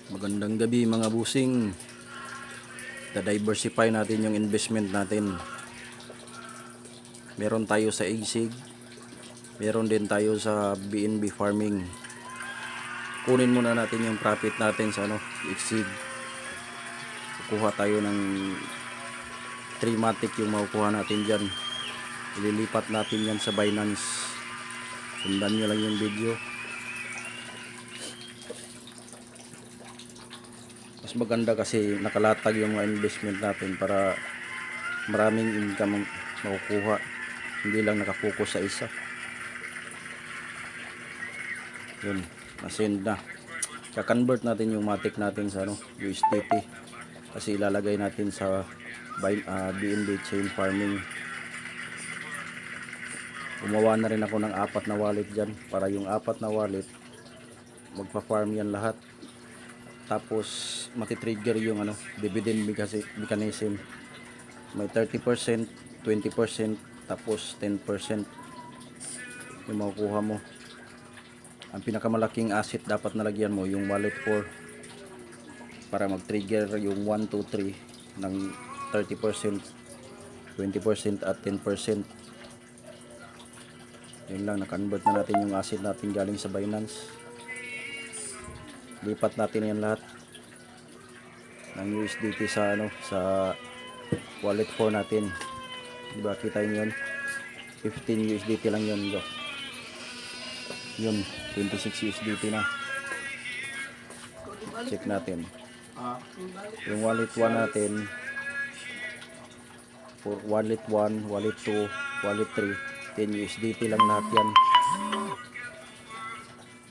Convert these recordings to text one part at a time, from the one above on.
Magandang gabi mga busing. Da-diversify natin yung investment natin. Meron tayo sa ASIG. Meron din tayo sa BNB farming. Kunin muna natin yung profit natin sa ASIG. Kukuha tayo ng 3matic yung makukuha natin dyan. Ililipat natin yan sa Binance. Sundan nyo lang yung video. Mas maganda kasi nakalatag yung mga investment natin para maraming income makukuha, hindi lang nakapokus sa isa. Yun, nasend na. Ka-convert natin yung matic natin sa USDT kasi ilalagay natin sa BNB chain farming. Gumawa na rin ako ng 4 na wallet dyan para yung 4 na wallet magpa-farm yan lahat. Tapos matitrigger yung dividend mechanism. May 30%, 20%, tapos 10% yung makukuha mo. Ang pinakamalaking asset dapat nalagyan mo yung wallet 4 para mag-trigger yung 1, 2, 3 ng 30%, 20% at 10%. Yun lang, na-convert na natin yung asset natin galing sa Binance. Lipat natin yan lahat ng USDT sa sa wallet 4 natin. Diba kita niyo yun? 15 USDT lang yun. Yun, 26 USDT na. Check natin. Yung wallet 1 natin, for wallet 1, wallet 2, wallet 3, 10 USDT lang lahat yan.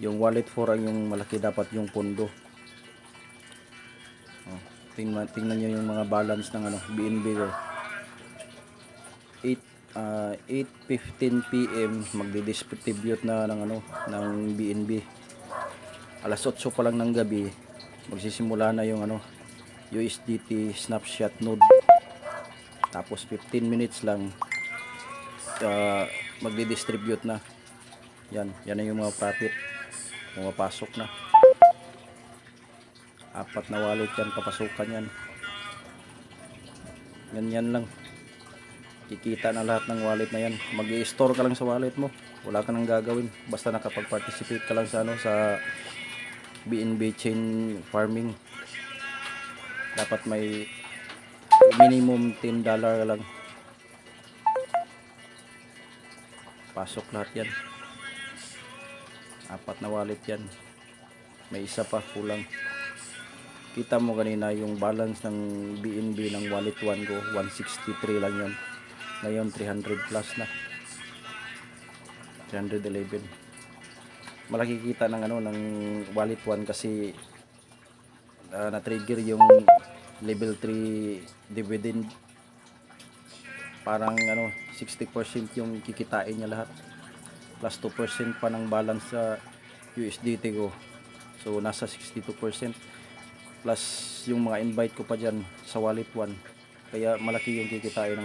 Yung wallet 4 ang yung malaki dapat yung pondo. Tingnan nyo yung mga balance ng BNB ko. 8:15 PM magdi-distribute na ng BNB. Alas 8 pa lang ng gabi magsisimula na yung USDT snapshot node. Tapos 15 minutes lang magdi-distribute na. Yan na yung mga profit. Pumapasok na. 4 na wallet yan, papasukan yan. Yan lang. Kikita na lahat ng wallet na yan. Mag-i-store ka lang sa wallet mo. Wala ka nang gagawin. Basta nakapag-participate ka lang sa sa BNB chain farming. Dapat may minimum $10 lang. Pasok lahat yan. 4 na wallet yan. May isa pa kulang. Kita mo kanina yung balance ng BNB ng wallet 1 ko, 163 lang yan. Ngayon 300 plus na. 311. Malaki kita ng ng wallet 1 kasi na-trigger yung level 3 dividend. Parang 60% yung kikitain niya lahat. Plus 2% pa ng balance sa USDT ko. So nasa 62%. Plus yung mga invite ko pa dyan sa wallet 1. Kaya malaki yung kikitain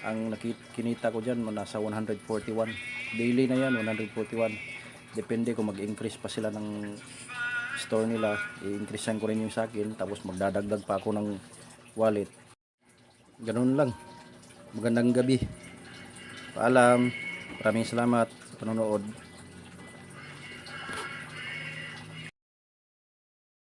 ang kinita ko dyan nasa 141. Daily na yan, 141. Depende kung mag-increase pa sila ng store nila, i-increasean ko rin yung sa akin, tapos magdadagdag pa ako ng wallet. Ganun lang. Magandang gabi. Paalam. Maraming salamat sa panonood.